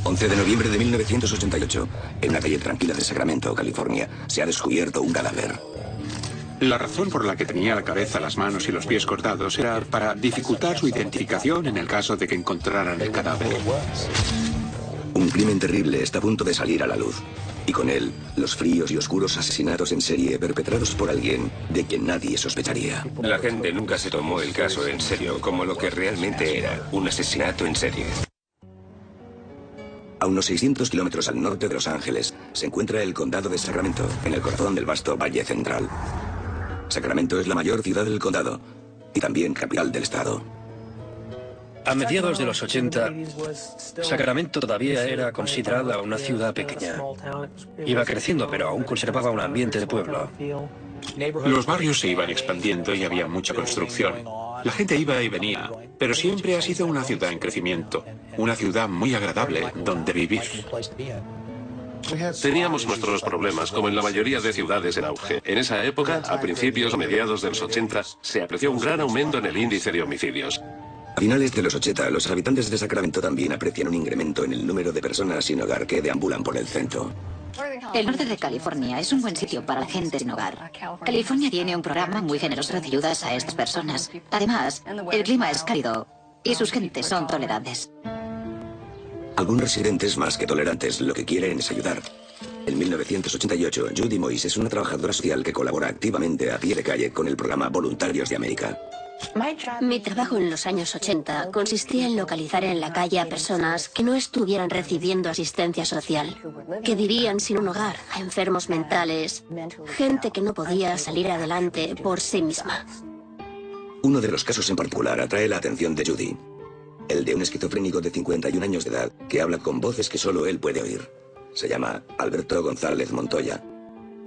11 de noviembre de 1988, en una calle tranquila de Sacramento, California, se ha descubierto un cadáver. La razón por la que tenía la cabeza, las manos y los pies cortados era para dificultar su identificación en el caso de que encontraran el cadáver. Un crimen terrible está a punto de salir a la luz. Y con él, los fríos y oscuros asesinatos en serie perpetrados por alguien de quien nadie sospecharía. La gente nunca se tomó el caso en serio como lo que realmente era, un asesinato en serie. A unos 600 kilómetros al norte de Los Ángeles se encuentra el condado de Sacramento, en el corazón del vasto Valle Central. Sacramento es la mayor ciudad del condado y también capital del estado. A mediados de los 80, Sacramento todavía era considerada una ciudad pequeña. Iba creciendo, pero aún conservaba un ambiente de pueblo. Los barrios se iban expandiendo y había mucha construcción. La gente iba y venía, pero siempre ha sido una ciudad en crecimiento, una ciudad muy agradable donde vivir. Teníamos nuestros problemas, como en la mayoría de ciudades en auge. En esa época, a principios o mediados de los 80, se apreció un gran aumento en el índice de homicidios. A finales de los 80, los habitantes de Sacramento también aprecian un incremento en el número de personas sin hogar que deambulan por el centro. El norte de California es un buen sitio para la gente sin hogar. California tiene un programa muy generoso de ayudas a estas personas. Además, el clima es cálido y sus gentes son tolerantes. Algunos residentes más que tolerantes lo que quieren es ayudar. En 1988, Judy Moyes es una trabajadora social que colabora activamente a pie de calle con el programa Voluntarios de América. Mi trabajo en los años 80 consistía en localizar en la calle a personas que no estuvieran recibiendo asistencia social, que vivían sin un hogar, a enfermos mentales, gente que no podía salir adelante por sí misma. Uno de los casos en particular atrae la atención de Judy. El de un esquizofrénico de 51 años de edad que habla con voces que solo él puede oír. Se llama Alberto González Montoya,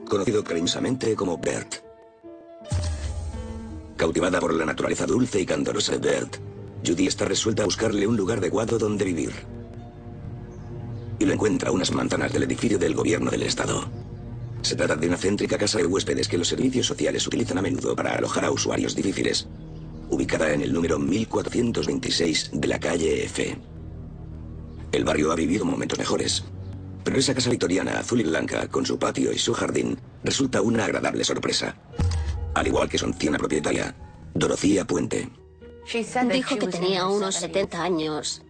conocido cariñosamente como Bert. Cautivada por la naturaleza dulce y candorosa de Bert, Judy está resuelta a buscarle un lugar adecuado donde vivir. Y lo encuentra a unas manzanas del edificio del gobierno del estado. Se trata de una céntrica casa de huéspedes que los servicios sociales utilizan a menudo para alojar a usuarios difíciles, ubicada en el número 1426 de la calle F. El barrio ha vivido momentos mejores, pero esa casa victoriana azul y blanca, con su patio y su jardín, resulta una agradable sorpresa. Al igual que su anciana propietaria, Dorothea Puente. Dijo que tenía unos 70 años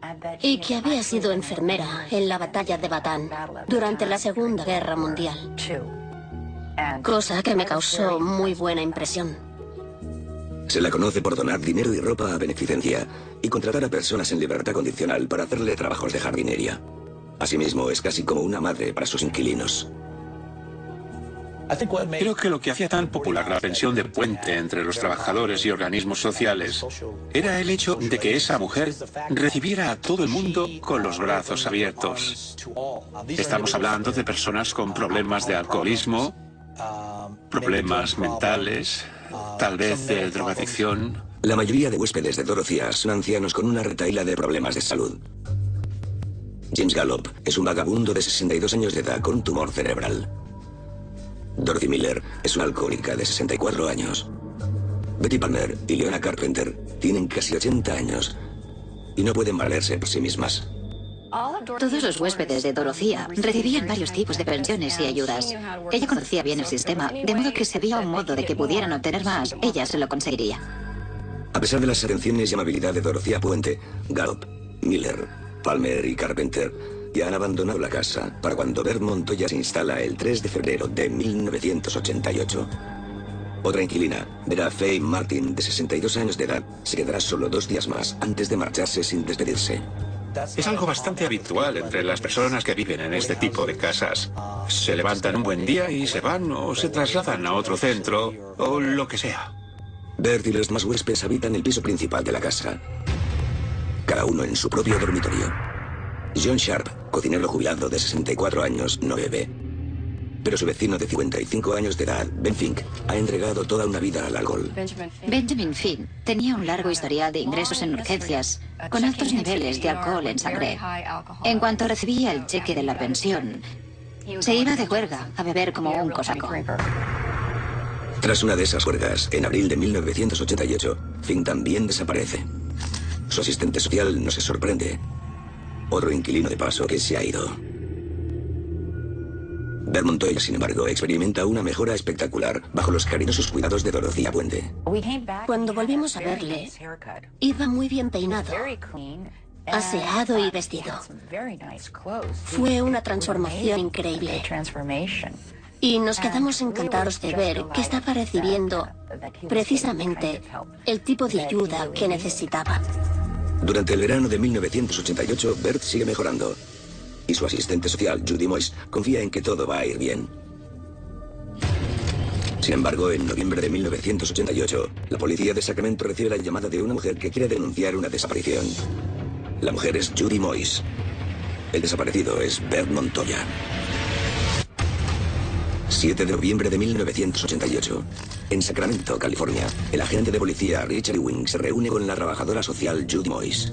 y que había sido enfermera en la batalla de Batán durante la Segunda Guerra Mundial. Cosa que me causó muy buena impresión. Se la conoce por donar dinero y ropa a beneficencia y contratar a personas en libertad condicional para hacerle trabajos de jardinería. Asimismo, es casi como una madre para sus inquilinos. Creo que lo que hacía tan popular la pensión de Puente entre los trabajadores y organismos sociales era el hecho de que esa mujer recibiera a todo el mundo con los brazos abiertos. Estamos hablando de personas con problemas de alcoholismo, problemas mentales, tal vez de drogadicción. La mayoría de huéspedes de Dorothea son ancianos con una retahíla de problemas de salud. James Gallup es un vagabundo de 62 años de edad con un tumor cerebral. Dorothy Miller es una alcohólica de 64 años. Betty Palmer y Leona Carpenter tienen casi 80 años y no pueden valerse por sí mismas. Todos los huéspedes de Dorothea recibían varios tipos de pensiones y ayudas. Ella conocía bien el sistema, de modo que si había un modo de que pudieran obtener más, ella se lo conseguiría. A pesar de las atenciones y amabilidad de Dorothea Puente, Gallup, Miller, Palmer y Carpenter ya han abandonado la casa para cuando Bert Montoya se instala el 3 de febrero de 1988. Otra inquilina, Vera Faye Martin, de 62 años de edad, se quedará solo 2 días más antes de marcharse sin despedirse. Es algo bastante habitual entre las personas que viven en este tipo de casas. Se levantan un buen día y se van o se trasladan a otro centro o lo que sea. Bert y los demás huéspedes habitan el piso principal de la casa, cada uno en su propio dormitorio. John Sharp, cocinero jubilado de 64 años, no bebe. Pero su vecino de 55 años de edad, Ben Fink, ha entregado toda una vida al alcohol. Benjamin Finn tenía un largo historial de ingresos en urgencias, con altos niveles de alcohol en sangre. En cuanto recibía el cheque de la pensión, se iba de juerga a beber como un cosaco. Tras una de esas juergas, en abril de 1988, Fink también desaparece. Su asistente social no se sorprende. otro inquilino de paso que se ha ido. Bert Montoya, sin embargo, experimenta una mejora espectacular bajo los cariñosos cuidados de Dorothea Puente. Cuando volvimos a verle, iba muy bien peinado, aseado y vestido. Fue una transformación increíble. Y nos quedamos encantados de ver que estaba recibiendo precisamente el tipo de ayuda que necesitaba. Durante el verano de 1988, Bert sigue mejorando. Y su asistente social, Judy Moyes, confía en que todo va a ir bien. Sin embargo, en noviembre de 1988, la policía de Sacramento recibe la llamada de una mujer que quiere denunciar una desaparición. La mujer es Judy Moyes. El desaparecido es Bert Montoya. 7 de noviembre de 1988. En Sacramento, California, el agente de policía Richard Ewing se reúne con la trabajadora social Judy Moyes.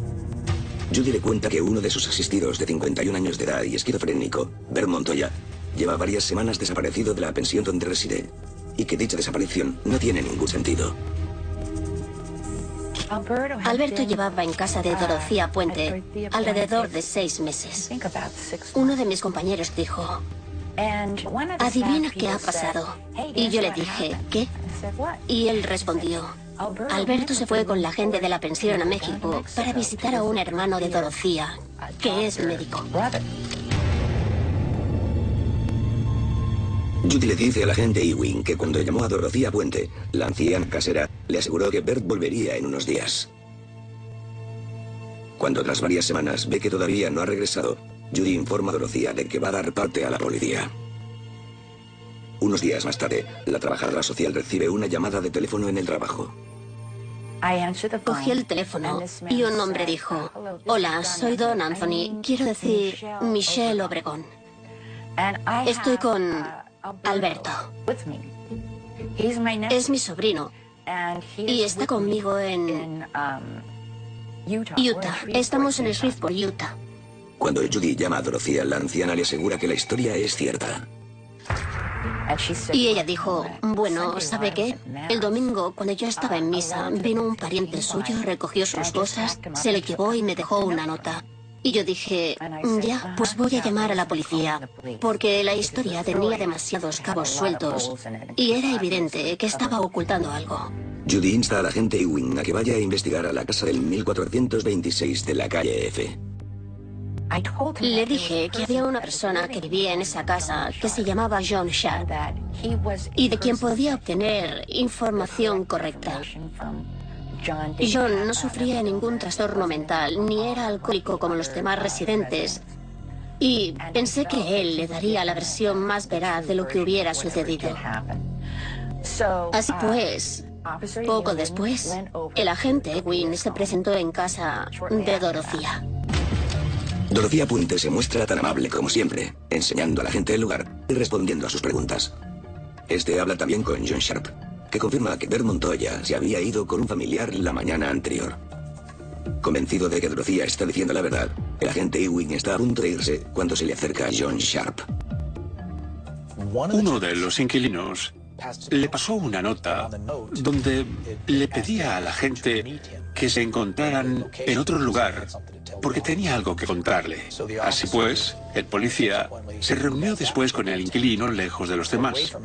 Judy le cuenta que uno de sus asistidos de 51 años de edad y esquizofrénico, Bert Montoya, lleva varias semanas desaparecido de la pensión donde reside y que dicha desaparición no tiene ningún sentido. Alberto llevaba en casa de Dorothea Puente alrededor de 6 meses. Uno de mis compañeros dijo, adivina qué ha pasado. Y yo le dije, ¿qué? Y él respondió, Alberto se fue con la gente de la pensión a México para visitar a un hermano de Dorothea, que es médico. Judy le dice al agente Ewing que cuando llamó a Dorothea Puente, la anciana casera le aseguró que Bert volvería en unos días. Cuando tras varias semanas ve que todavía no ha regresado, Judy informa a Dorothea de que va a dar parte a la policía. Unos días más tarde, la trabajadora social recibe una llamada de teléfono en el trabajo. Cogí el teléfono y un hombre dijo, hola, soy Don Anthony, quiero decir Michelle Obregón. Estoy con Alberto. Es mi sobrino y está conmigo en Utah. Estamos en Shreveport, Utah. Cuando Judy llama a Dorothea, la anciana le asegura que la historia es cierta. Y ella dijo, bueno, ¿sabe qué? El domingo, cuando yo estaba en misa, vino un pariente suyo, recogió sus cosas, se lo llevó y me dejó una nota. Y yo dije, ya, pues voy a llamar a la policía, porque la historia tenía demasiados cabos sueltos y era evidente que estaba ocultando algo. Judy insta al agente Ewing a que vaya a investigar a la casa del 1426 de la calle F. Le dije que había una persona que vivía en esa casa que se llamaba John Sharp y de quien podía obtener información correcta. John no sufría ningún trastorno mental ni era alcohólico como los demás residentes y pensé que él le daría la versión más veraz de lo que hubiera sucedido. Así pues, poco después, el agente Ewing se presentó en casa de Dorothea. Dorothea Puente se muestra tan amable como siempre, enseñando a la gente el lugar y respondiendo a sus preguntas. Este habla también con John Sharp, que confirma que Bert Montoya se había ido con un familiar la mañana anterior. Convencido de que Dorothea está diciendo la verdad, el agente Ewing está a punto de irse cuando se le acerca John Sharp. Uno de los inquilinos le pasó una nota donde le pedía a la gente que se encontraran en otro lugar porque tenía algo que contarle. Así pues, el policía se reunió después con el inquilino lejos de los demás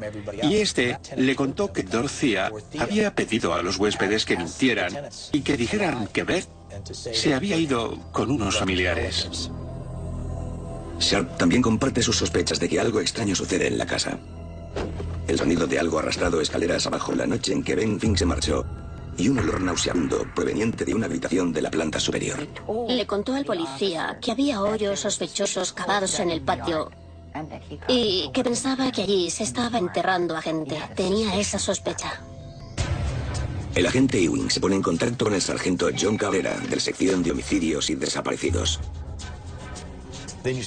y este le contó que Dorothea había pedido a los huéspedes que mintieran y que dijeran que Bert se había ido con unos familiares. Sharp también comparte sus sospechas de que algo extraño sucede en la casa. El sonido de algo arrastrado escaleras abajo la noche en que Ben Fink se marchó y un olor nauseabundo proveniente de una habitación de la planta superior. Le contó al policía que había hoyos sospechosos cavados en el patio y que pensaba que allí se estaba enterrando a gente. Tenía esa sospecha. El agente Ewing se pone en contacto con el sargento John Cabrera, de la sección de homicidios y desaparecidos.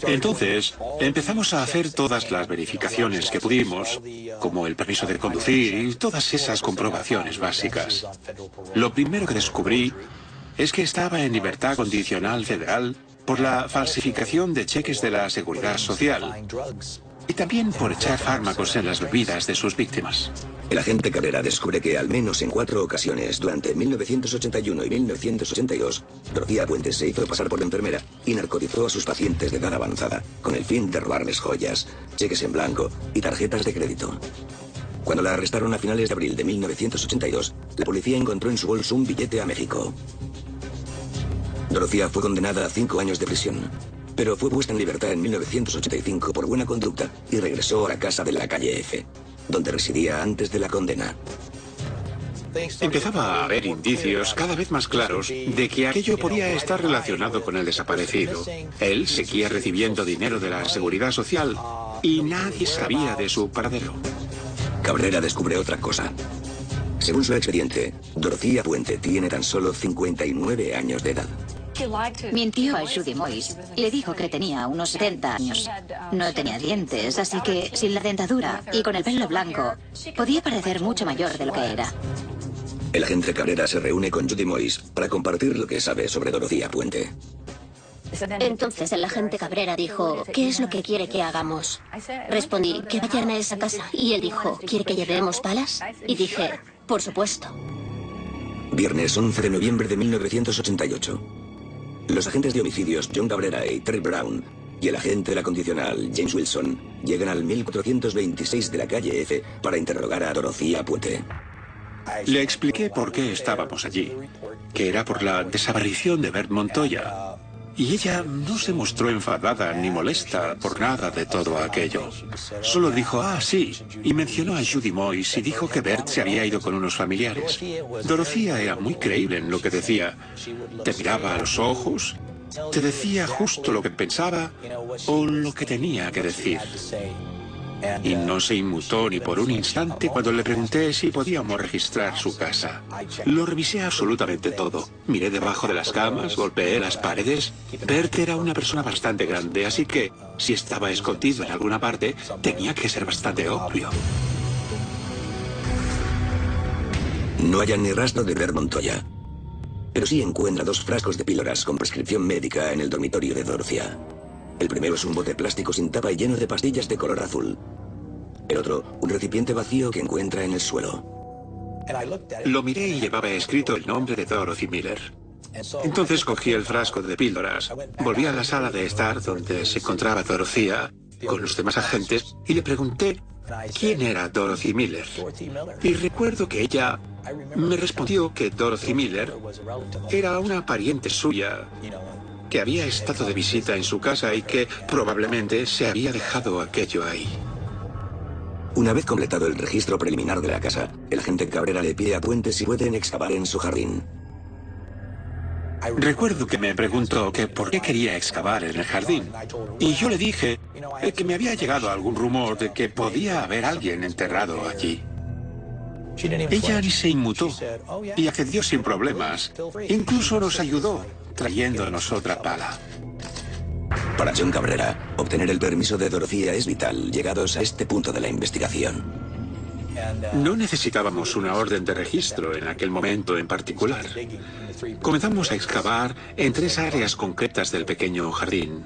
Entonces, empezamos a hacer todas las verificaciones que pudimos, como el permiso de conducir y todas esas comprobaciones básicas. Lo primero que descubrí es que estaba en libertad condicional federal por la falsificación de cheques de la Seguridad Social. y también por echar fármacos en las bebidas de sus víctimas. El agente Cabrera descubre que al menos en 4 ocasiones, durante 1981 y 1982, Dorothy Puente se hizo pasar por enfermera y narcotizó a sus pacientes de edad avanzada, con el fin de robarles joyas, cheques en blanco y tarjetas de crédito. Cuando la arrestaron a finales de abril de 1982, la policía encontró en su bolso un billete a México. Dorothy fue condenada a 5 años de prisión, pero fue puesta en libertad en 1985 por buena conducta y regresó a la casa de la calle F, donde residía antes de la condena. Empezaba a haber indicios cada vez más claros de que aquello podía estar relacionado con el desaparecido. Él seguía recibiendo dinero de la Seguridad Social y nadie sabía de su paradero. Cabrera descubre otra cosa. Según su expediente, Dorothy Puente tiene tan solo 59 años de edad. Mintió a Judy Moyes. Le dijo que tenía unos 70 años. No tenía dientes, así que sin la dentadura y con el pelo blanco, podía parecer mucho mayor de lo que era. El agente Cabrera se reúne con Judy Moyes para compartir lo que sabe sobre Dorothy Puente. Entonces el agente Cabrera dijo, ¿qué es lo que quiere que hagamos? Respondí, que vayan a esa casa. Y él dijo, ¿quiere que llevemos palas? Y dije, por supuesto. Viernes 11 de noviembre de 1988. Los agentes de homicidios John Cabrera y Terry Brown y el agente de la condicional James Wilson llegan al 1426 de la calle F para interrogar a Dorothy Puente. Le expliqué por qué estábamos allí, que era por la desaparición de Bert Montoya. Y ella no se mostró enfadada ni molesta por nada de todo aquello. Solo dijo, ah, sí, y mencionó a Judy Moyes y dijo que Bert se había ido con unos familiares. Dorothea era muy creíble en lo que decía. Te miraba a los ojos, te decía justo lo que pensaba o lo que tenía que decir. Y no se inmutó ni por un instante cuando le pregunté si podíamos registrar su casa. Lo revisé absolutamente todo. Miré debajo de las camas, golpeé las paredes. Bert era una persona bastante grande, así que si estaba escondido en alguna parte, tenía que ser bastante obvio. No hallan ni rastro de Bert Montoya, pero sí encuentra 2 frascos de píldoras con prescripción médica en el dormitorio de Dorothea. El primero es un bote plástico sin tapa y lleno de pastillas de color azul. El otro, un recipiente vacío que encuentra en el suelo. Lo miré y llevaba escrito el nombre de Dorothy Miller. Entonces cogí el frasco de píldoras, volví a la sala de estar donde se encontraba Dorothea con los demás agentes y le pregunté quién era Dorothy Miller. Y recuerdo que ella me respondió que Dorothy Miller era una pariente suya que había estado de visita en su casa y que probablemente se había dejado aquello ahí. Una vez completado el registro preliminar de la casa, el agente Cabrera le pide a Puente si pueden excavar en su jardín. Recuerdo que me preguntó que por qué quería excavar en el jardín. Y yo le dije que me había llegado algún rumor de que podía haber alguien enterrado allí. Ella ni se inmutó y accedió sin problemas. Incluso nos ayudó trayéndonos otra pala. Para John Cabrera, obtener el permiso de Dorothea es vital, llegados a este punto de la investigación. No necesitábamos una orden de registro en aquel momento en particular. Comenzamos a excavar en 3 áreas concretas del pequeño jardín.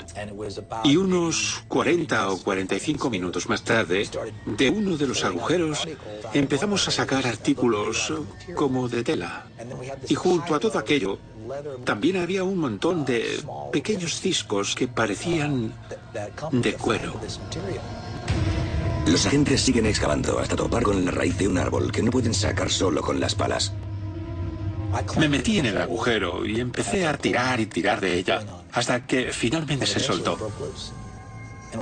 Y unos 40 o 45 minutos más tarde, de uno de los agujeros, empezamos a sacar artículos como de tela. Y junto a todo aquello, también había un montón de pequeños ciscos que parecían de cuero. Los agentes siguen excavando hasta topar con la raíz de un árbol que no pueden sacar solo con las palas. Me metí en el agujero y empecé a tirar y tirar de ella, hasta que finalmente se soltó.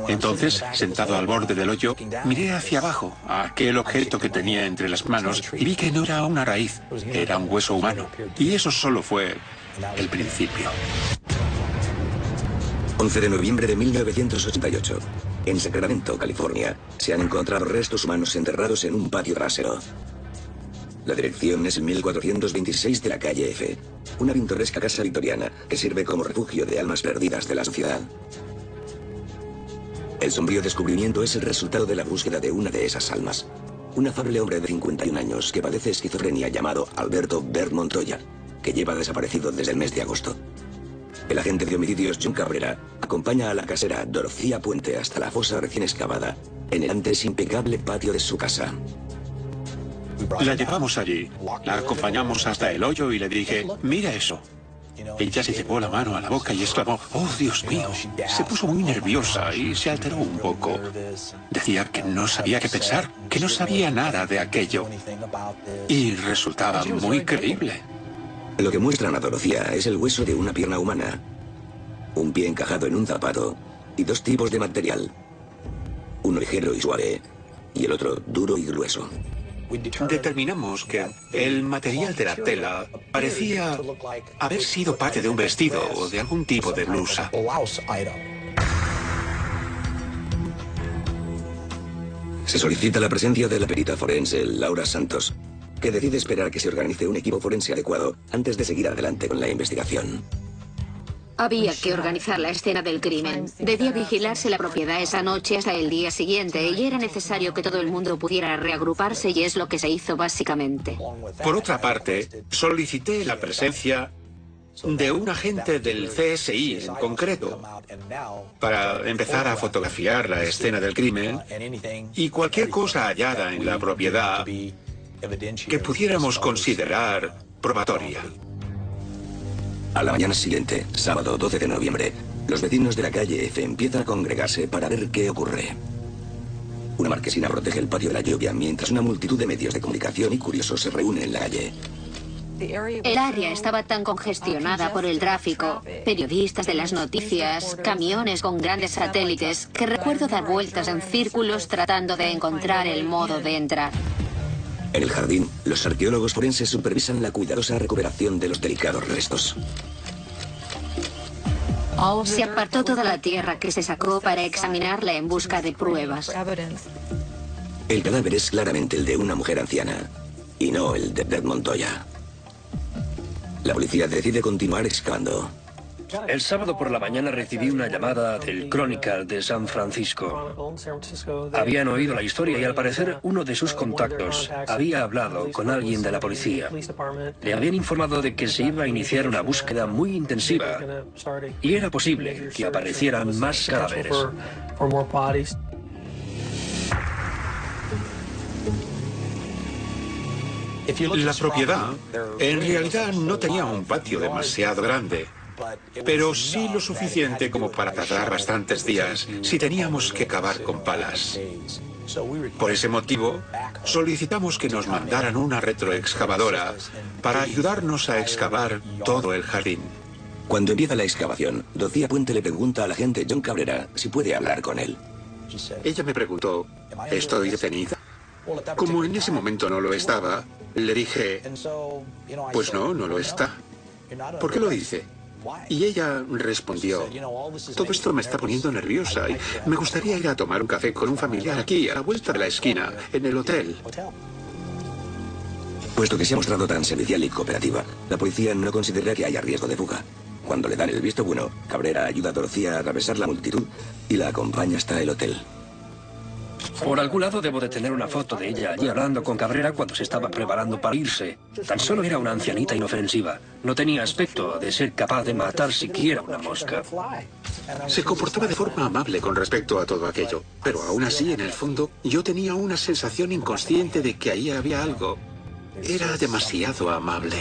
Entonces, sentado al borde del hoyo, miré hacia abajo, a aquel objeto que tenía entre las manos, y vi que no era una raíz, era un hueso humano. Y eso solo fue el principio. 11 de noviembre de 1988. En Sacramento, California, se han encontrado restos humanos enterrados en un patio trasero. La dirección es el 1426 de la calle F, una pintoresca casa victoriana que sirve como refugio de almas perdidas de la sociedad. El sombrío descubrimiento es el resultado de la búsqueda de una de esas almas. Un afable hombre de 51 años que padece esquizofrenia llamado Alberto Bert Montoya, que lleva desaparecido desde el mes de agosto. El agente de homicidios John Cabrera acompaña a la casera Dorothea Puente hasta la fosa recién excavada, en el antes impecable patio de su casa. La llevamos allí, la acompañamos hasta el hoyo y le dije, mira eso. Ella se llevó la mano a la boca y exclamó, ¡oh, Dios mío! Se puso muy nerviosa y se alteró un poco. Decía que no sabía qué pensar, que no sabía nada de aquello. Y resultaba muy creíble. Lo que muestran a Dorothea es el hueso de una pierna humana, un pie encajado en un zapato y dos tipos de material. Uno ligero y suave y el otro duro y grueso. Determinamos que el material de la tela parecía haber sido parte de un vestido o de algún tipo de blusa. Se solicita la presencia de la perita forense Laura Santos, que decide esperar a que se organice un equipo forense adecuado antes de seguir adelante con la investigación. Había que organizar la escena del crimen. Debía vigilarse la propiedad esa noche hasta el día siguiente y era necesario que todo el mundo pudiera reagruparse y es lo que se hizo básicamente. Por otra parte, solicité la presencia de un agente del CSI en concreto para empezar a fotografiar la escena del crimen y cualquier cosa hallada en la propiedad que pudiéramos considerar probatoria. A la mañana siguiente, sábado 12 de noviembre, los vecinos de la calle F empiezan a congregarse para ver qué ocurre. Una marquesina protege el patio de la lluvia mientras una multitud de medios de comunicación y curiosos se reúnen en la calle. El área estaba tan congestionada por el tráfico, periodistas de las noticias, camiones con grandes satélites, que recuerdo dar vueltas en círculos tratando de encontrar el modo de entrar. En el jardín, los arqueólogos forenses supervisan la cuidadosa recuperación de los delicados restos. Se apartó toda la tierra que se sacó para examinarla en busca de pruebas. El cadáver es claramente el de una mujer anciana, y no el de Beth Montoya. La policía decide continuar excavando. El sábado por la mañana recibí una llamada del Chronicle de San Francisco. Habían oído la historia y al parecer uno de sus contactos había hablado con alguien de la policía. Le habían informado de que se iba a iniciar una búsqueda muy intensiva y era posible que aparecieran más cadáveres. La propiedad en realidad no tenía un patio demasiado grande, pero sí lo suficiente como para tardar bastantes días si teníamos que cavar con palas. Por ese motivo, solicitamos que nos mandaran una retroexcavadora para ayudarnos a excavar todo el jardín. Cuando empieza la excavación, Dorothea Puente le pregunta al agente John Cabrera si puede hablar con él. Ella me preguntó, ¿estoy detenida? Como en ese momento no lo estaba, le dije, pues no, no lo está. ¿Por qué lo dice? Y ella respondió, todo esto me está poniendo nerviosa y me gustaría ir a tomar un café con un familiar aquí, a la vuelta de la esquina, en el hotel. Puesto que se ha mostrado tan servicial y cooperativa, la policía no considera que haya riesgo de fuga. Cuando le dan el visto bueno, Cabrera ayuda a Dorothea a atravesar la multitud y la acompaña hasta el hotel. Por algún lado debo de tener una foto de ella allí hablando con Cabrera cuando se estaba preparando para irse. Tan solo era una ancianita inofensiva. No tenía aspecto de ser capaz de matar siquiera una mosca. Se comportaba de forma amable con respecto a todo aquello, pero aún así, en el fondo, yo tenía una sensación inconsciente de que ahí había algo. Era demasiado amable.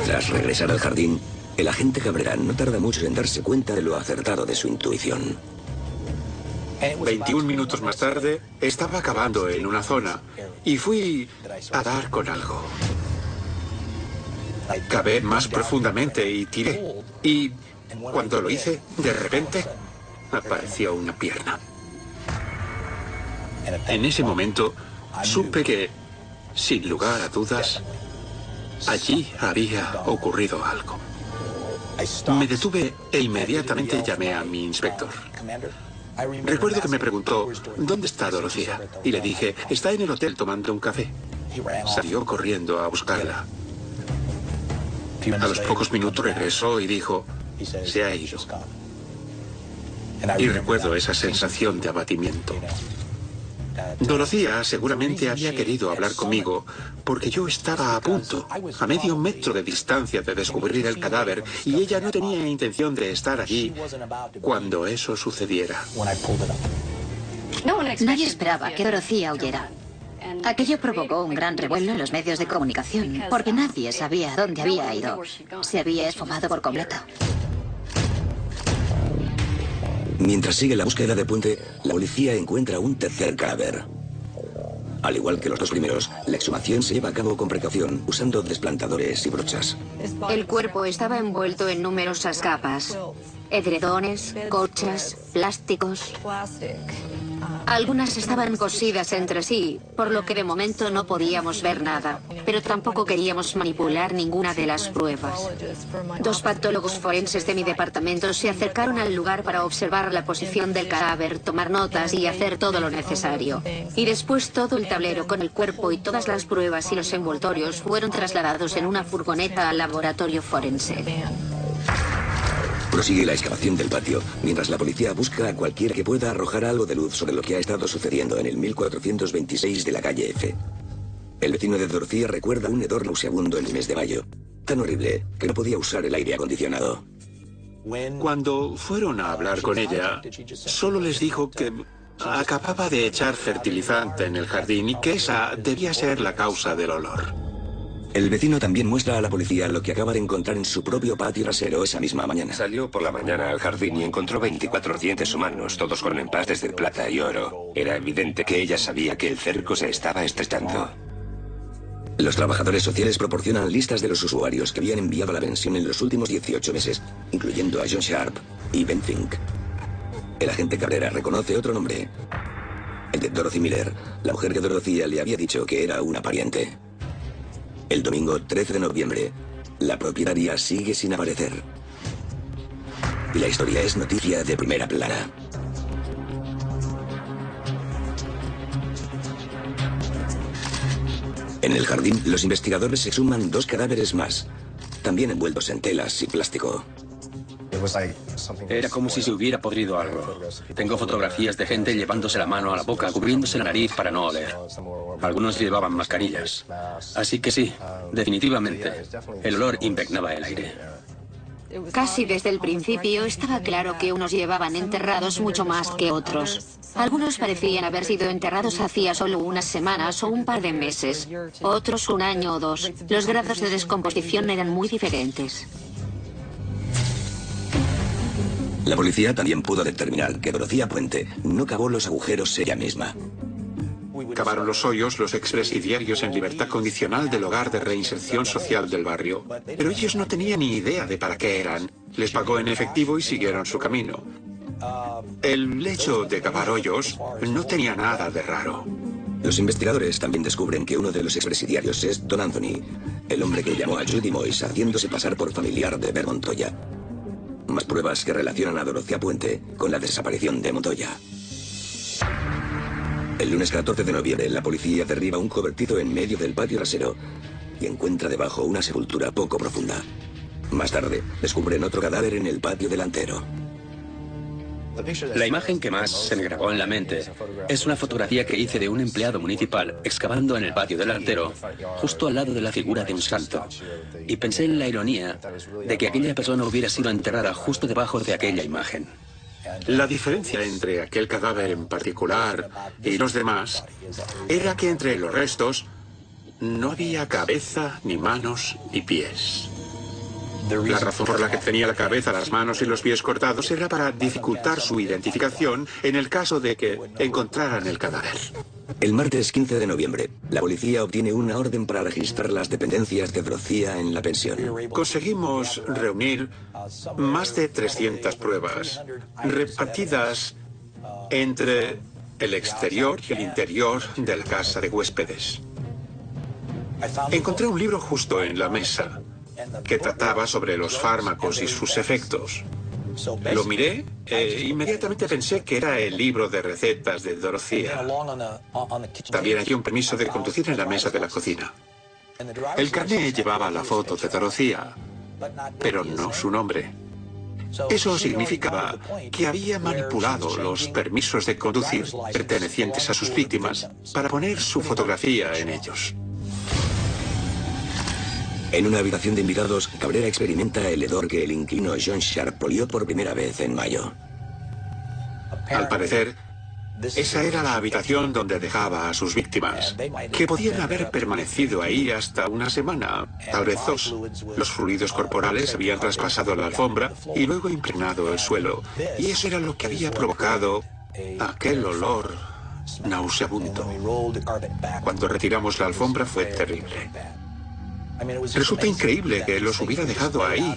Tras regresar al jardín, el agente Cabrera no tarda mucho en darse cuenta de lo acertado de su intuición. 21 minutos más tarde, estaba cavando en una zona y fui a dar con algo. Cavé más profundamente y tiré. Y cuando lo hice, de repente, apareció una pierna. En ese momento, supe que, sin lugar a dudas, allí había ocurrido algo. Me detuve e inmediatamente llamé a mi inspector. Recuerdo que me preguntó, ¿dónde está Dorothea? Y le dije, está en el hotel tomando un café. Salió corriendo a buscarla. A los pocos minutos regresó y dijo, se ha ido. Y recuerdo esa sensación de abatimiento. Dorotía seguramente había querido hablar conmigo porque yo estaba a punto, a medio metro de distancia de descubrir el cadáver, y ella no tenía intención de estar allí cuando eso sucediera. Nadie esperaba que Dorotía huyera. Aquello provocó un gran revuelo en los medios de comunicación, porque nadie sabía a dónde había ido. Se había esfumado por completo. Mientras sigue la búsqueda de Puente, la policía encuentra un tercer cadáver. Al igual que los dos primeros, la exhumación se lleva a cabo con precaución, usando desplantadores y brochas. El cuerpo estaba envuelto en numerosas capas. Edredones, colchas, plásticos. Algunas estaban cosidas entre sí, por lo que de momento no podíamos ver nada, pero tampoco queríamos manipular ninguna de las pruebas. Dos patólogos forenses de mi departamento se acercaron al lugar para observar la posición del cadáver, tomar notas y hacer todo lo necesario. Y después todo el tablero con el cuerpo y todas las pruebas y los envoltorios fueron trasladados en una furgoneta al laboratorio forense. Prosigue la excavación del patio, mientras la policía busca a cualquiera que pueda arrojar algo de luz sobre lo que ha estado sucediendo en el 1426 de la calle F. El vecino de Dorotía recuerda un hedor nauseabundo en el mes de mayo, tan horrible que no podía usar el aire acondicionado. Cuando fueron a hablar con ella, solo les dijo que acababa de echar fertilizante en el jardín y que esa debía ser la causa del olor. El vecino también muestra a la policía lo que acaba de encontrar en su propio patio trasero esa misma mañana. Salió por la mañana al jardín y encontró 24 dientes humanos, todos con empastes de plata y oro. Era evidente que ella sabía que el cerco se estaba estrechando. Los trabajadores sociales proporcionan listas de los usuarios que habían enviado a la pensión en los últimos 18 meses, incluyendo a John Sharp y Ben Fink. El agente Cabrera reconoce otro nombre, el de Dorothy Miller, la mujer que Dorothy le había dicho que era una pariente. El domingo 13 de noviembre, la propietaria sigue sin aparecer. Y la historia es noticia de primera plana. En el jardín, los investigadores exhuman dos cadáveres más, también envueltos en telas y plástico. Era como si se hubiera podrido algo. Tengo fotografías de gente llevándose la mano a la boca, cubriéndose la nariz para no oler. Algunos llevaban mascarillas. Así que sí, definitivamente, el olor impregnaba el aire. Casi desde el principio estaba claro que unos llevaban enterrados mucho más que otros. Algunos parecían haber sido enterrados hacía solo unas semanas o un par de meses. Otros un año o dos. Los grados de descomposición eran muy diferentes. La policía también pudo determinar que Dorotía Puente no cavó los agujeros ella misma. Cavaron los hoyos los expresidiarios en libertad condicional del hogar de reinserción social del barrio. Pero ellos no tenían ni idea de para qué eran. Les pagó en efectivo y siguieron su camino. El hecho de cavar hoyos no tenía nada de raro. Los investigadores también descubren que uno de los expresidiarios es Don Anthony, el hombre que llamó a Judy Moyes haciéndose pasar por familiar de Ver Montoya. Más pruebas que relacionan a Dorotía Puente con la desaparición de Montoya. El lunes 14 de noviembre, la policía derriba un cobertizo en medio del patio trasero y encuentra debajo una sepultura poco profunda. Más tarde, descubren otro cadáver en el patio delantero. La imagen que más se me grabó en la mente es una fotografía que hice de un empleado municipal excavando en el patio delantero, justo al lado de la figura de un santo. Y pensé en la ironía de que aquella persona hubiera sido enterrada justo debajo de aquella imagen. La diferencia entre aquel cadáver en particular y los demás era que entre los restos no había cabeza, ni manos, ni pies. La razón por la que tenía la cabeza, las manos y los pies cortados era para dificultar su identificación en el caso de que encontraran el cadáver. El martes 15 de noviembre, la policía obtiene una orden para registrar las dependencias de Dorotía en la pensión. Conseguimos reunir más de 300 pruebas, repartidas entre el exterior y el interior de la casa de huéspedes. Encontré un libro justo en la mesa que trataba sobre los fármacos y sus efectos. Lo miré e inmediatamente pensé que era el libro de recetas de Dorotía. También hallé un permiso de conducir en la mesa de la cocina. El carné llevaba la foto de Dorotía, pero no su nombre. Eso significaba que había manipulado los permisos de conducir pertenecientes a sus víctimas para poner su fotografía en ellos. En una habitación de invitados, Cabrera experimenta el hedor que el inquilino John Sharp olió por primera vez en mayo. Al parecer, esa era la habitación donde dejaba a sus víctimas, que podían haber permanecido ahí hasta una semana, tal vez 2. Los fluidos corporales habían traspasado la alfombra y luego impregnado el suelo, y eso era lo que había provocado aquel olor nauseabundo. Cuando retiramos la alfombra fue terrible. Resulta increíble que los hubiera dejado ahí,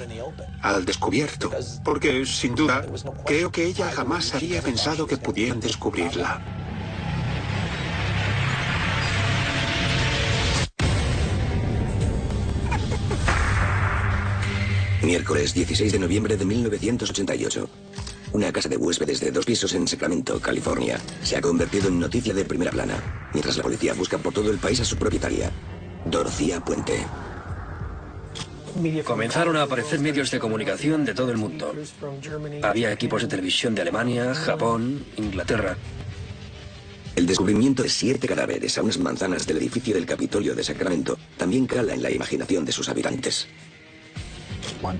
al descubierto, porque, sin duda, creo que ella jamás habría pensado que pudieran descubrirla. Miércoles 16 de noviembre de 1988. Una casa de huéspedes de 2 pisos en Sacramento, California, se ha convertido en noticia de primera plana, mientras la policía busca por todo el país a su propietaria, Dorothea Puente. Comenzaron a aparecer medios de comunicación de todo el mundo. Había equipos de televisión de Alemania, Japón, Inglaterra. El descubrimiento de 7 cadáveres a unas manzanas del edificio del Capitolio de Sacramento también cala en la imaginación de sus habitantes.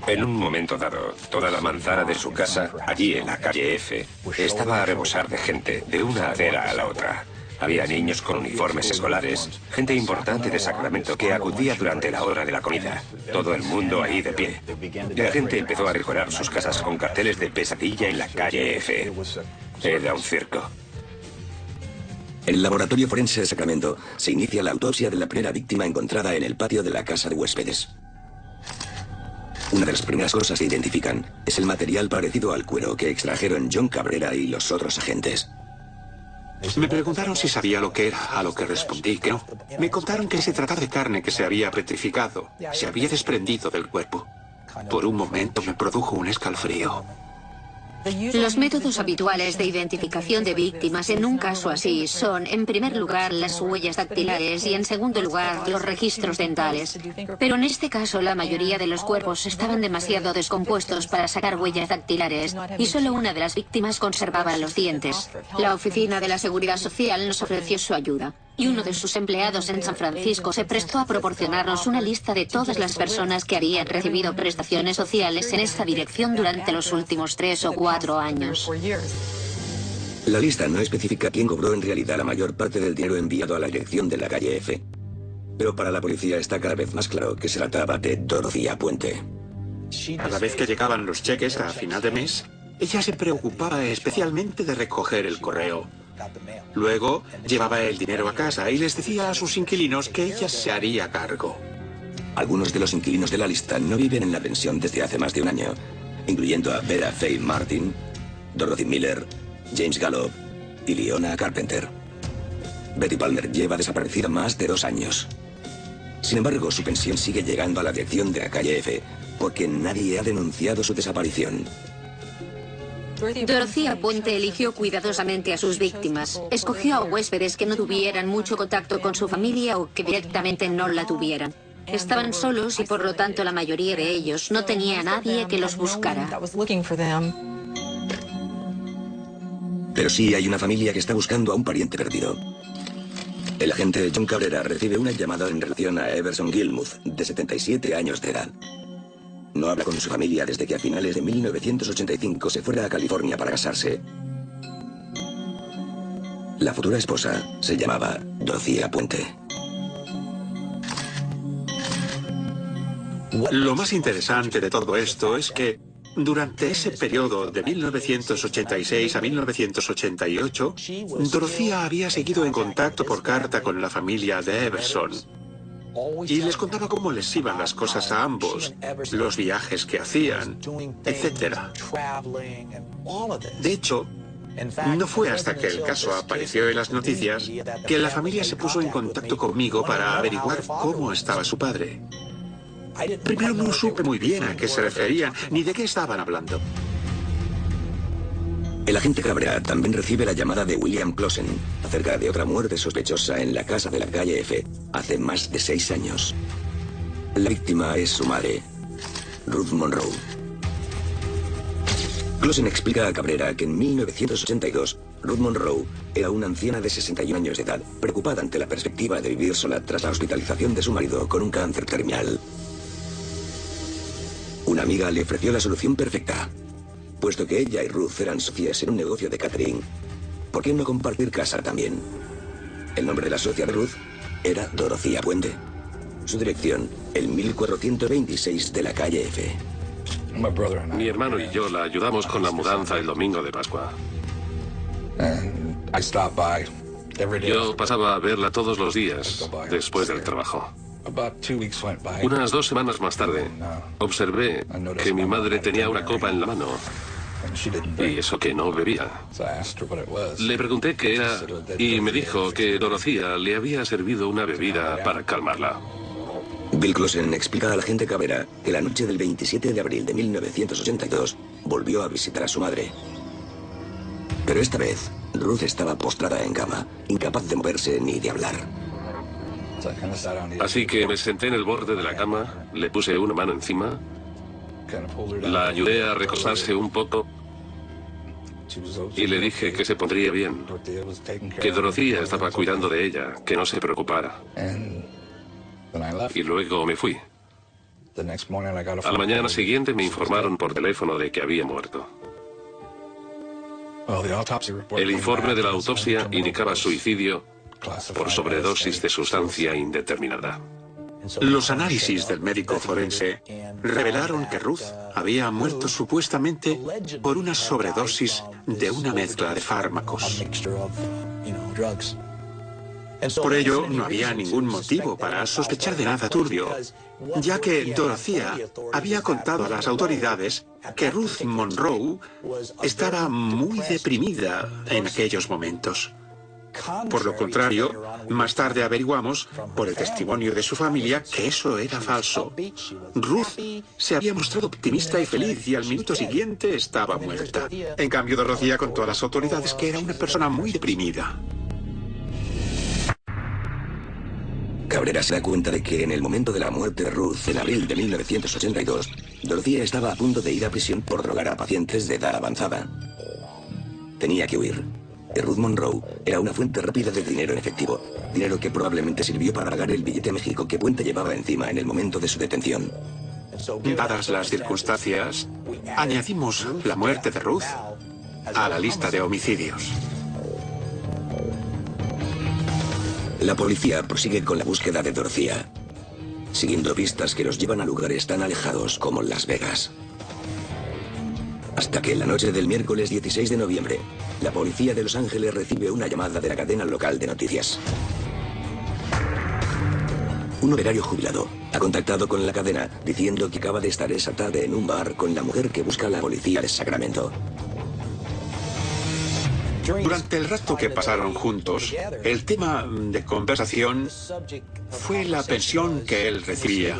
En un momento dado, toda la manzana de su casa, allí en la calle F, estaba a rebosar de gente, de una acera a la otra. Había niños con uniformes escolares, gente importante de Sacramento que acudía durante la hora de la comida. Todo el mundo ahí de pie. La gente empezó a decorar sus casas con carteles de pesadilla en la calle F. Era un circo. En el laboratorio forense de Sacramento se inicia la autopsia de la primera víctima encontrada en el patio de la casa de huéspedes. Una de las primeras cosas que identifican es el material parecido al cuero que extrajeron John Cabrera y los otros agentes. Me preguntaron si sabía lo que era, a lo que respondí que no. Me contaron que se trataba de carne que se había petrificado, se había desprendido del cuerpo. Por un momento me produjo un escalofrío. Los métodos habituales de identificación de víctimas en un caso así son, en primer lugar, las huellas dactilares y, en segundo lugar, los registros dentales. Pero en este caso, la mayoría de los cuerpos estaban demasiado descompuestos para sacar huellas dactilares y solo una de las víctimas conservaba los dientes. La Oficina de la Seguridad Social nos ofreció su ayuda y uno de sus empleados en San Francisco se prestó a proporcionarnos una lista de todas las personas que habían recibido prestaciones sociales en esa dirección durante los últimos 3 o 4 años. La lista no especifica quién cobró en realidad la mayor parte del dinero enviado a la dirección de la calle F. Pero para la policía está cada vez más claro que se trataba de Dorothea Puente. Cada vez que llegaban los cheques a final de mes, ella se preocupaba especialmente de recoger el correo. Luego llevaba el dinero a casa y les decía a sus inquilinos que ella se haría cargo. Algunos de los inquilinos de la lista no viven en la pensión desde hace más de un año, incluyendo a Vera Faye Martin, Dorothy Miller, James Gallup y Leona Carpenter. Betty Palmer lleva desaparecida más de 2 años. Sin embargo, su pensión sigue llegando a la dirección de la calle F porque nadie ha denunciado su desaparición. Dorothea Puente eligió cuidadosamente a sus víctimas. Escogió a huéspedes que no tuvieran mucho contacto con su familia o que directamente no la tuvieran. Estaban solos y por lo tanto la mayoría de ellos no tenía a nadie que los buscara. Pero sí hay una familia que está buscando a un pariente perdido. El agente John Cabrera recibe una llamada en relación a Everson Gilmuth, de 77 años de edad. No habla con su familia desde que a finales de 1985 se fuera a California para casarse. La futura esposa se llamaba Dorothea Puente. Lo más interesante de todo esto es que durante ese periodo de 1986 a 1988, Dorothea había seguido en contacto por carta con la familia de Everson. Y les contaba cómo les iban las cosas a ambos, los viajes que hacían, etc. De hecho, no fue hasta que el caso apareció en las noticias que la familia se puso en contacto conmigo para averiguar cómo estaba su padre. Primero no supe muy bien a qué se referían ni de qué estaban hablando. El agente Cabrera también recibe la llamada de William Clausen acerca de otra muerte sospechosa en la casa de la calle F hace más de 6 años. La víctima es su madre, Ruth Monroe. Clausen explica a Cabrera que en 1982, Ruth Monroe era una anciana de 61 años de edad, preocupada ante la perspectiva de vivir sola tras la hospitalización de su marido con un cáncer terminal. Una amiga le ofreció la solución perfecta. Puesto que ella y Ruth eran socias en un negocio de catering, ¿por qué no compartir casa también? El nombre de la socia de Ruth era Dorothea Puente. Su dirección, el 1426 de la calle F. Mi hermano y yo la ayudamos con la mudanza el domingo de Pascua. Yo pasaba a verla todos los días después del trabajo. Unas 2 semanas más tarde, observé que mi madre tenía una copa en la mano. Y eso que no bebía. Le pregunté qué era y me dijo que Dorothea le había servido una bebida para calmarla. Bill Clausen explica a la agente Cabrera que la noche del 27 de abril de 1982 volvió a visitar a su madre. Pero esta vez, Ruth estaba postrada en cama, incapaz de moverse ni de hablar. Así que me senté en el borde de la cama, le puse una mano encima, la ayudé a recostarse un poco y le dije que se pondría bien, que Dorothea estaba cuidando de ella, que no se preocupara. Y luego me fui. A la mañana siguiente me informaron por teléfono de que había muerto. El informe de la autopsia indicaba suicidio por sobredosis de sustancia indeterminada. Los análisis del médico forense revelaron que Ruth había muerto supuestamente por una sobredosis de una mezcla de fármacos. Por ello, no había ningún motivo para sospechar de nada turbio, ya que Dorothea había contado a las autoridades que Ruth Monroe estaba muy deprimida en aquellos momentos. Por lo contrario, más tarde averiguamos, por el testimonio de su familia, que eso era falso. Ruth se había mostrado optimista y feliz y al minuto siguiente estaba muerta. En cambio, Dorothea contó a las autoridades que era una persona muy deprimida. Cabrera se da cuenta de que en el momento de la muerte de Ruth, en abril de 1982, Dorothea estaba a punto de ir a prisión por drogar a pacientes de edad avanzada. Tenía que huir. Y Ruth Monroe era una fuente rápida de dinero en efectivo, dinero que probablemente sirvió para pagar el billete a México que Puente llevaba encima en el momento de su detención. Dadas las circunstancias, añadimos la muerte de Ruth a la lista de homicidios. La policía prosigue con la búsqueda de Dorothea, siguiendo pistas que los llevan a lugares tan alejados como Las Vegas. Hasta que en la noche del miércoles 16 de noviembre, la policía de Los Ángeles recibe una llamada de la cadena local de noticias. Un operario jubilado ha contactado con la cadena diciendo que acaba de estar esa tarde en un bar con la mujer que busca a la policía de Sacramento. Durante el rato que pasaron juntos, el tema de conversación fue la pensión que él recibía.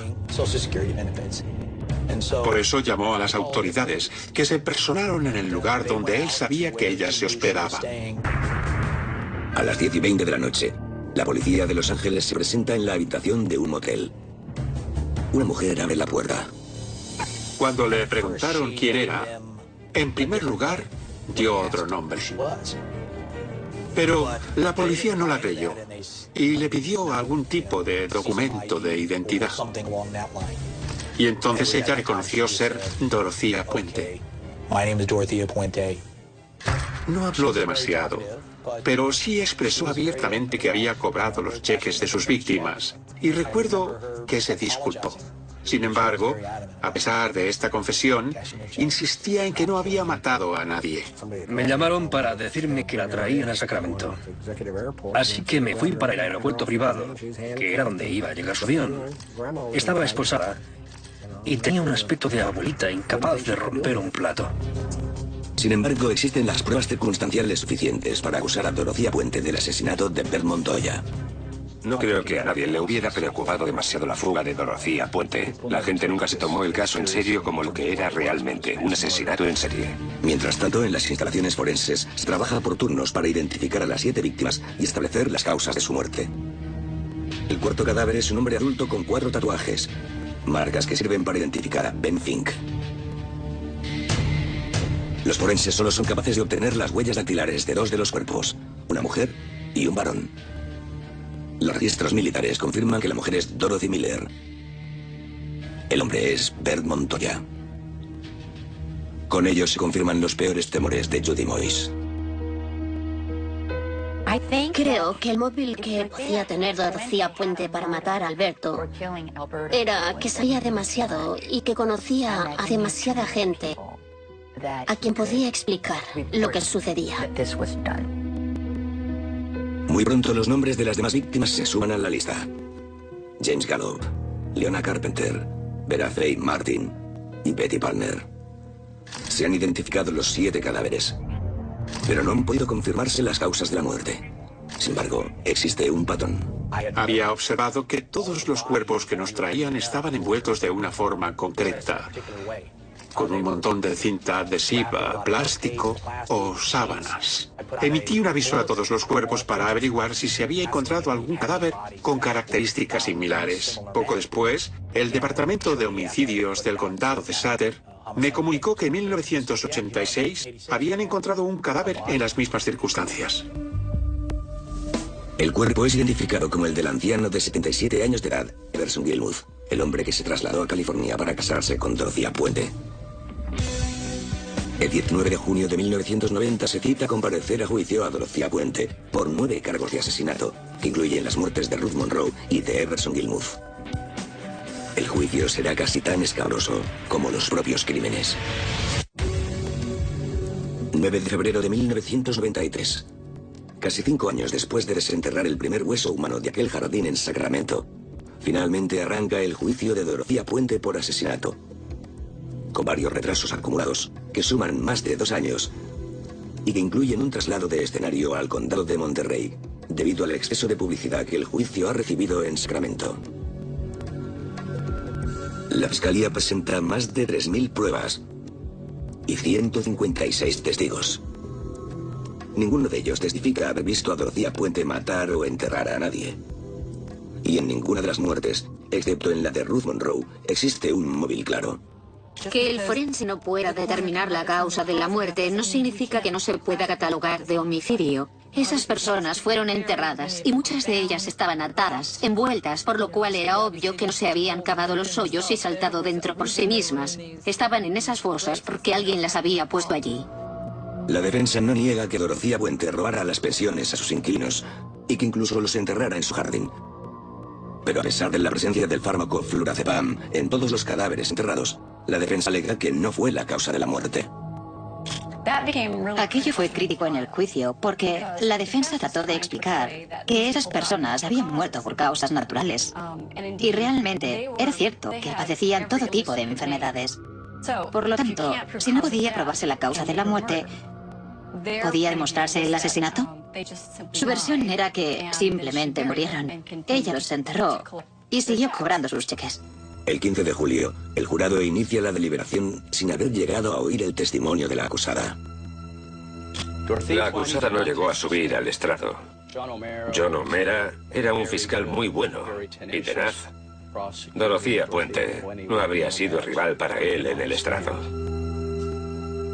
Por eso llamó a las autoridades, que se personaron en el lugar donde él sabía que ella se hospedaba. A las 10:20 de la noche, la policía de Los Ángeles se presenta en la habitación de un motel. Una mujer abre la puerta. Cuando le preguntaron quién era, en primer lugar, dio otro nombre. Pero la policía no la creyó y le pidió algún tipo de documento de identidad. Y entonces ella reconoció ser Dorothea Puente. No habló demasiado, pero sí expresó abiertamente que había cobrado los cheques de sus víctimas. Y recuerdo que se disculpó. Sin embargo, a pesar de esta confesión, insistía en que no había matado a nadie. Me llamaron para decirme que la traían a Sacramento. Así que me fui para el aeropuerto privado, que era donde iba a llegar su avión. Estaba esposada y tenía un aspecto de abuelita incapaz de romper un plato. Sin embargo, existen las pruebas circunstanciales suficientes para acusar a Dorothea Puente del asesinato de Bert Montoya. No creo que a nadie le hubiera preocupado demasiado la fuga de Dorothea Puente. La gente nunca se tomó el caso en serio como lo que era realmente, un asesinato en serie. Mientras tanto, en las instalaciones forenses se trabaja por turnos para identificar a las 7 víctimas y establecer las causas de su muerte. El cuarto cadáver es un hombre adulto con 4 tatuajes, marcas que sirven para identificar a Ben Fink. Los forenses solo son capaces de obtener las huellas dactilares de 2 de los cuerpos, una mujer y un varón. Los registros militares confirman que la mujer es Dorothy Miller. El hombre es Bert Montoya. Con ellos se confirman los peores temores de Judy Moyes. Creo que el móvil que podía tener Dorothea Puente para matar a Alberto era que sabía demasiado y que conocía a demasiada gente a quien podía explicar lo que sucedía. Muy pronto los nombres de las demás víctimas se suman a la lista. James Gallup, Leona Carpenter, Vera Faye Martin y Betty Palmer. Se han identificado los 7 cadáveres, pero no han podido confirmarse las causas de la muerte. Sin embargo, existe un patrón. Había observado que todos los cuerpos que nos traían estaban envueltos de una forma concreta, con un montón de cinta adhesiva, plástico o sábanas. Emití un aviso a todos los cuerpos para averiguar si se había encontrado algún cadáver con características similares. Poco después, el Departamento de Homicidios del Condado de Sutter me comunicó que en 1986 habían encontrado un cadáver en las mismas circunstancias. El cuerpo es identificado como el del anciano de 77 años de edad, Everson Gilmuth, el hombre que se trasladó a California para casarse con Dorothea Puente. El 19 de junio de 1990 se cita a comparecer a juicio a Dorothea Puente por 9 cargos de asesinato, que incluyen las muertes de Ruth Monroe y de Everson Gilmuth. El juicio será casi tan escabroso como los propios crímenes. 9 de febrero de 1993. Casi 5 años después de desenterrar el primer hueso humano de aquel jardín en Sacramento, finalmente arranca el juicio de Dorothea Puente por asesinato, con varios retrasos acumulados que suman más de 2 años y que incluyen un traslado de escenario al condado de Monterrey, debido al exceso de publicidad que el juicio ha recibido en Sacramento. La fiscalía presenta más de 3.000 pruebas y 156 testigos. Ninguno de ellos testifica haber visto a Dorothea Puente matar o enterrar a nadie. Y en ninguna de las muertes, excepto en la de Ruth Monroe, existe un móvil claro. Que el forense no pueda determinar la causa de la muerte no significa que no se pueda catalogar de homicidio. Esas personas fueron enterradas y muchas de ellas estaban atadas, envueltas, por lo cual era obvio que no se habían cavado los hoyos y saltado dentro por sí mismas. Estaban en esas fosas porque alguien las había puesto allí. La defensa no niega que Dorothea Puente robara las pensiones a sus inquilinos y que incluso los enterrara en su jardín. Pero a pesar de la presencia del fármaco flurazepam en todos los cadáveres enterrados, la defensa alega que no fue la causa de la muerte. Aquello fue crítico en el juicio porque la defensa trató de explicar que esas personas habían muerto por causas naturales. Y realmente era cierto que padecían todo tipo de enfermedades. Por lo tanto, si no podía probarse la causa de la muerte, ¿podía demostrarse el asesinato? Su versión era que simplemente murieron. Ella los enterró y siguió cobrando sus cheques. El 15 de julio, el jurado inicia la deliberación sin haber llegado a oír el testimonio de la acusada. La acusada no llegó a subir al estrado. John O'Mara era un fiscal muy bueno y tenaz. Dorothea Puente no habría sido rival para él en el estrado.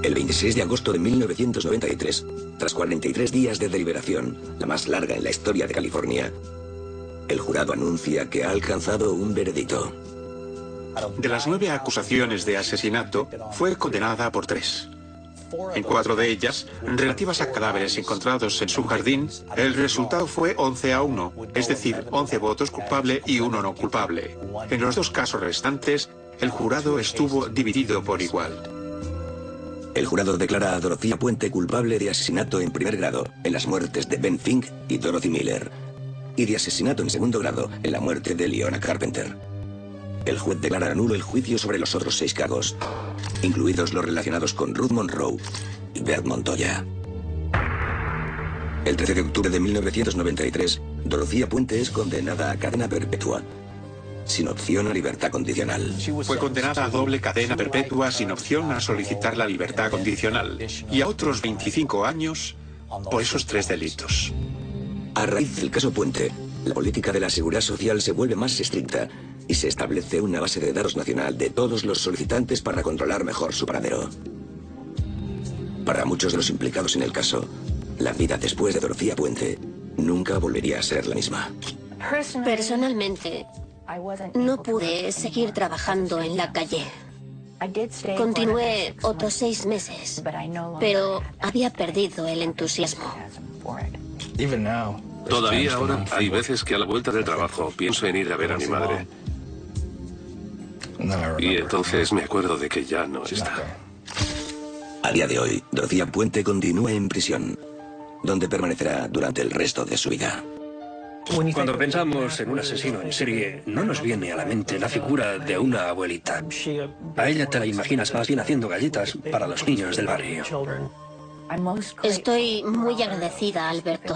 El 26 de agosto de 1993, tras 43 días de deliberación, la más larga en la historia de California, el jurado anuncia que ha alcanzado un veredicto. De las 9 acusaciones de asesinato, fue condenada por 3. En 4 de ellas, relativas a cadáveres encontrados en su jardín, el resultado fue 11-1, es decir, 11 votos culpable y 1 no culpable. En los 2 casos restantes, el jurado estuvo dividido por igual. El jurado declara a Dorothea Puente culpable de asesinato en primer grado en las muertes de Ben Fink y Dorothy Miller, y de asesinato en segundo grado en la muerte de Leona Carpenter. El juez declara nulo el juicio sobre los otros 6 cargos, incluidos los relacionados con Ruth Monroe y Bert Montoya. El 13 de octubre de 1993, Dorothea Puente es condenada a cadena perpetua, sin opción a libertad condicional. Fue condenada a doble cadena perpetua sin opción a solicitar la libertad condicional y a otros 25 años por esos 3 delitos. A raíz del caso Puente, la política de la Seguridad Social se vuelve más estricta y se establece una base de datos nacional de todos los solicitantes para controlar mejor su paradero. Para muchos de los implicados en el caso, la vida después de Dorothea Puente nunca volvería a ser la misma. Personalmente, no pude seguir trabajando en la calle. Continué otros 6 meses, pero había perdido el entusiasmo. Todavía ahora hay veces que a la vuelta del trabajo pienso en ir a ver a mi madre. Y entonces me acuerdo de que ya no está. A día de hoy, Dorothea Puente continúa en prisión, donde permanecerá durante el resto de su vida. Cuando pensamos en un asesino en serie, no nos viene a la mente la figura de una abuelita. A ella te la imaginas más bien haciendo galletas para los niños del barrio. Estoy muy agradecida a Alberto.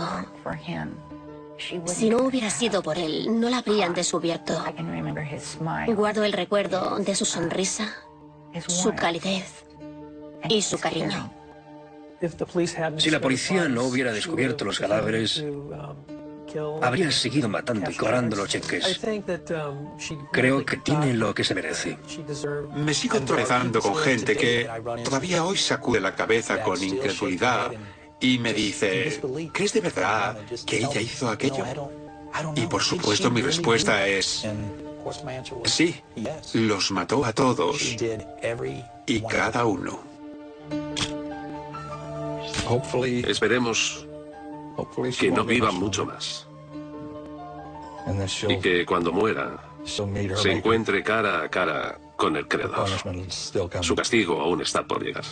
Si no hubiera sido por él, no la habrían descubierto. Guardo el recuerdo de su sonrisa, su calidez y su cariño. Si la policía no hubiera descubierto los cadáveres, habría seguido matando y cobrando los cheques. Creo que tiene lo que se merece. Me sigo tropezando con gente que todavía hoy sacude la cabeza con incredulidad y me dice, ¿crees de verdad que ella hizo aquello? Y por supuesto mi respuesta es, sí, los mató a todos y cada uno. Esperemos que no viva mucho más. Y que cuando muera se encuentre cara a cara con el Creador. Su castigo aún está por llegar.